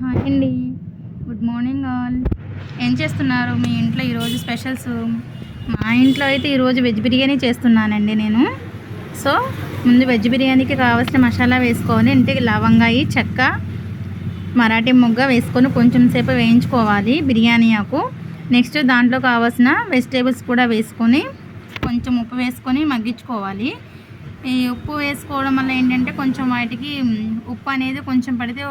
Hi అండి. Good morning all. ఏం చేస్తున్నారు మీ ఇంట్లో ఈరోజు స్పెషల్స్? మా ఇంట్లో అయితే ఈరోజు వెజ్ బిర్యానీ చేస్తున్నానండి నేను. సో ముందు వెజ్ బిర్యానీకి కావాల్సిన మసాలా వేసుకోవాలి. అంటే లవంగాయి, చెక్క, మరాఠీ మొగ్గ వేసుకొని కొంచెం సేపు వేయించుకోవాలి బిర్యానీ ఆకు. నెక్స్ట్ దాంట్లో కావాల్సిన వెజిటేబుల్స్ కూడా వేసుకొని కొంచెం ఉప్పు వేసుకొని మగ్గించుకోవాలి. ఈ ఉప్పు వేసుకోవడం వల్ల ఏంటంటే కొంచెం వాటికి ఉప్పు అనేది కొంచెం పడితే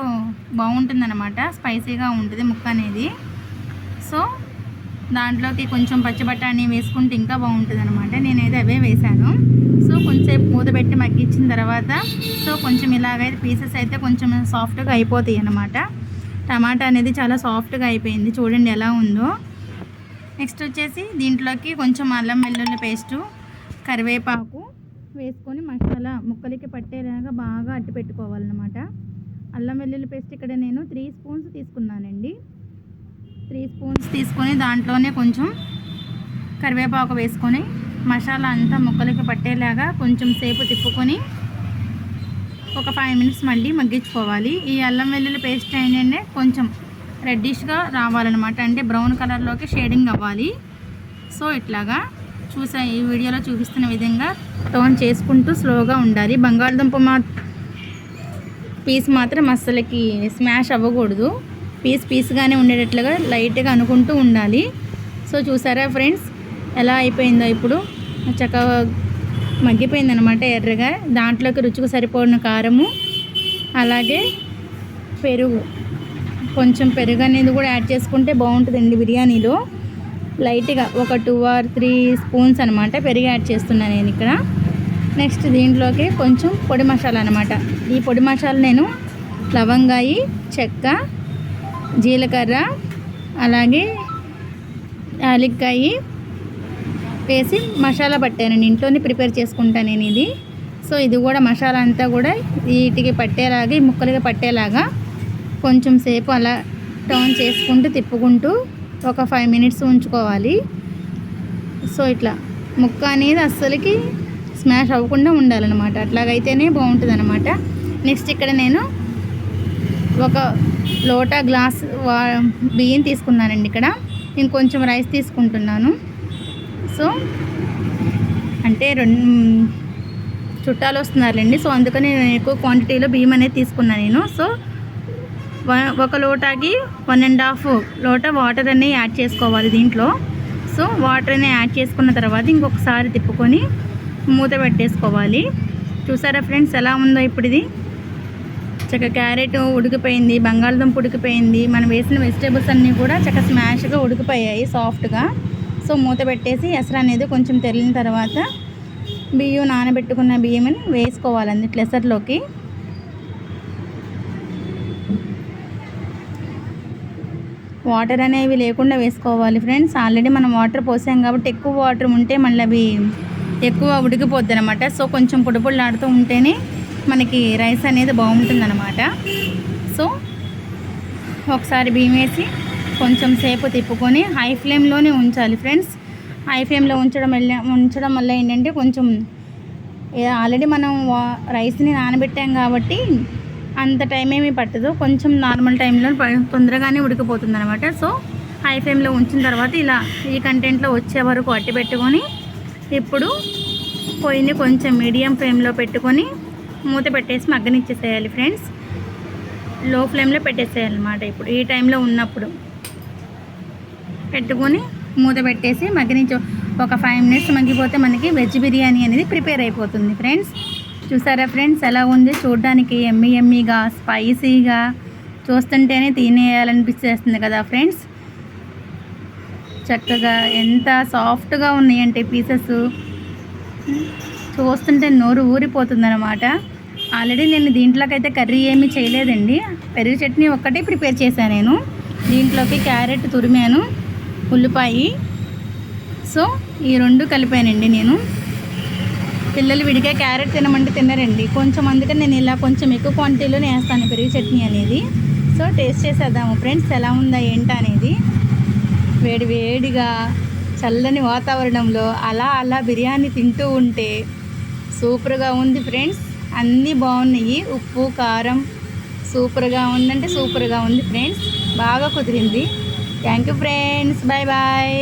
బాగుంటుందన్నమాట, స్పైసీగా ఉంటుంది ముక్క అనేది. సో దాంట్లోకి కొంచెం పచ్చి బఠానీ వేసుకుంటే ఇంకా బాగుంటుంది అనమాట. నేనైతే అవే వేసాను. సో కొంచెంసేపు మూత పెట్టి మగ్గించిన తర్వాత సో కొంచెం ఇలాగైతే పీసెస్ అయితే కొంచెం సాఫ్ట్గా అయిపోతాయి అన్నమాట. టమాటా అనేది చాలా సాఫ్ట్గా అయిపోయింది, చూడండి ఎలా ఉందో. నెక్స్ట్ వచ్చేసి దీంట్లోకి కొంచెం అల్లం వెల్లుల్లి పేస్టు, కరివేపాకు వేసుకొని మసాలా ముక్కలకి పట్టేలాగా బాగా అట్టు పెట్టుకోవాలన్నమాట. అల్లం వెల్లుల్లి పేస్ట్ ఇక్కడ నేను 3 స్పూన్స్ తీసుకున్నానండి. 3 స్పూన్స్ తీసుకొని దాంట్లోనే కొంచెం కరివేపాకు వేసుకొని మసాలా అంతా ముక్కలకి పట్టేలాగా కొంచెం సేపు తిప్పుకొని ఒక 5 మినిట్స్ మళ్ళీ మగ్గించుకోవాలి. ఈ అల్లం వెల్లుల్లి పేస్ట్ ఏంటంటే కొంచెం రెడ్డిష్గా రావాలన్నమాట, అంటే బ్రౌన్ కలర్లోకి షేడింగ్ అవ్వాలి. సో ఇట్లాగా ఈ వీడియోలో చూపిస్తున్న విధంగా టర్న్ చేసుకుంటూ స్లోగా ఉండాలి. బంగాళదుంప పీస్ మాత్రం అస్సలకి స్మాష్ అవ్వకూడదు, పీస్గానే ఉండేటట్లుగా లైట్గా అనుకుంటూ ఉండాలి. సో చూసారా ఫ్రెండ్స్ ఎలా అయిపోయిందో, ఇప్పుడు చక్కగా మగ్గిపోయిందనమాట ఎర్రగా. దాంట్లోకి రుచికి సరిపోయిన కారము, అలాగే పెరుగు, కొంచెం పెరుగు అనేది కూడా యాడ్ చేసుకుంటే బాగుంటుందండి బిర్యానీలో. లైట్గా ఒక 2 or 3 స్పూన్స్ అనమాట పెరుగు యాడ్ చేస్తున్నాను నేను ఇక్కడ. నెక్స్ట్ దీంట్లోకి కొంచెం పొడి మసాలా అనమాట. ఈ పొడి మసాలా నేను లవంగాయి, చెక్క, జీలకర్ర, అలాగే యాలక్కాయి వేసి మసాలా పట్టానండి. ఇంట్లోనే ప్రిపేర్ చేసుకుంటాను నేను ఇది. సో ఇది కూడా మసాలా అంతా కూడా వీటికి పట్టేలాగా, ఈ ముక్కలకి పట్టేలాగా కొంచెం సేపు అలా టర్న్ చేసుకుంటూ తిప్పుకుంటూ ఒక 5 మినిట్స్ ఉంచుకోవాలి. సో ఇట్లా ముక్క అనేది అస్సలకి స్మాష్ అవ్వకుండా ఉండాలన్నమాట, అట్లాగైతేనే బాగుంటుంది అనమాట. నెక్స్ట్ ఇక్కడ నేను ఒక లోటా గ్లాస్ బియ్యం తీసుకున్నానండి. ఇక్కడ నేను కొంచెం రైస్ తీసుకుంటున్నాను. సో అంటే 2 చుట్టాలు వస్తున్నారులేండి, సో అందుకని నేను ఎక్కువ క్వాంటిటీలో బియ్యం అనేది తీసుకున్నాను నేను. సో ఒక లోటాకి 1.5 లోటా వాటర్ అనేది యాడ్ చేసుకోవాలి దీంట్లో. సో వాటర్ అనేది యాడ్ చేసుకున్న తర్వాత ఇంకొకసారి తిప్పుకొని మూత పెట్టేసుకోవాలి. చూసారా ఫ్రెండ్స్ ఎలా ఉందో ఇప్పుడు ఇది? చక్కగా క్యారెట్ ఉడికిపోయింది, బంగాళదుంప ఉడికిపోయింది, మనం వేసిన వెజిటేబుల్స్ అన్నీ కూడా చక్కగా స్మాష్గా ఉడికిపోయాయి సాఫ్ట్గా. సో మూత పెట్టేసి ఎసరు అనేది కొంచెం తెరిలిన తర్వాత బియ్యం, నానబెట్టుకున్న బియ్యమని వేసుకోవాలి అందుట్లో ఎసరులోకి. వాటర్ అనేవి లేకుండా వేసుకోవాలి ఫ్రెండ్స్. ఆల్రెడీ మనం వాటర్ పోసాం కాబట్టి ఎక్కువ వాటర్ ఉంటే మళ్ళీ అవి ఎక్కువ ఉడికిపోద్ది అనమాట. సో కొంచెం పొడిపొడిలాడుతూ ఉంటేనే మనకి రైస్ అనేది బాగుంటుందన్నమాట. సో ఒకసారి బియ్యం వేసి కొంచెం సేపు తిప్పుకొని హై ఫ్లేమ్లోనే ఉంచాలి ఫ్రెండ్స్. హై ఫ్లేమ్లో ఉంచడం వల్ల ఏంటంటే కొంచెం ఆల్రెడీ మనం రైస్ని నానబెట్టాం కాబట్టి అంత టైం ఏమీ పట్టదు, కొంచెం నార్మల్ టైంలో తొందరగానే ఉడికిపోతుంది అనమాట. సో హై ఫ్లేమ్లో ఉంచిన తర్వాత ఇలా ఈ కంటెంట్లో వచ్చే వరకు అట్టి పెట్టుకొని ఇప్పుడు పొయ్యిని కొంచెం మీడియం ఫ్లేమ్లో పెట్టుకొని మూత పెట్టేసి మగ్గనిచ్చేసేయాలి ఫ్రెండ్స్. లో ఫ్లేమ్లో పెట్టేసేయాలి అనమాట. ఇప్పుడు ఈ టైంలో ఉన్నప్పుడు పెట్టుకొని మూత పెట్టేసి మగ్గనిచ్చి ఒక 5 మినిట్స్ మగ్గిపోతే మనకి వెజ్ బిర్యానీ అనేది ప్రిపేర్ అయిపోతుంది ఫ్రెండ్స్. చూసారా ఫ్రెండ్స్ ఎలా ఉంది? చూడడానికి ఎమ్మీగా స్పైసీగా, చూస్తుంటేనే తినేయాలనిపిస్తుంది కదా ఫ్రెండ్స్. చక్కగా ఎంత సాఫ్ట్గా ఉన్నాయంటే పీసెస్, చూస్తుంటే నోరు ఊరిపోతుంది అనమాట. ఆల్రెడీ నేను దీంట్లోకైతే కర్రీ ఏమీ చేయలేదండి, పెరుగు చట్నీ ఒక్కటే ప్రిపేర్ చేశాను నేను. దీంట్లోకి క్యారెట్ తురిమాను, ఉల్లిపాయ, సో ఈ 2 కలిపానండి నేను. పిల్లలు విడిగా క్యారెట్ తినమంటే తినరండి కొంచెం, అందుకని నేను ఇలా కొంచెం ఎక్కువ క్వాంటిటీలోనే వేస్తాను పెరుగు చట్నీ అనేది. సో టేస్ట్ చేసేద్దాము ఫ్రెండ్స్ ఎలా ఉందా ఏంటా అనేది. వేడిగా చల్లని వాతావరణంలో అలా బిర్యానీ తింటూ ఉంటే సూపర్గా ఉంది ఫ్రెండ్స్. అన్నీ బాగున్నాయి, ఉప్పు, కారం, సూపర్గా ఉందంటే సూపర్గా ఉంది ఫ్రెండ్స్, బాగా కుదిరింది. Thank you friends, bye bye.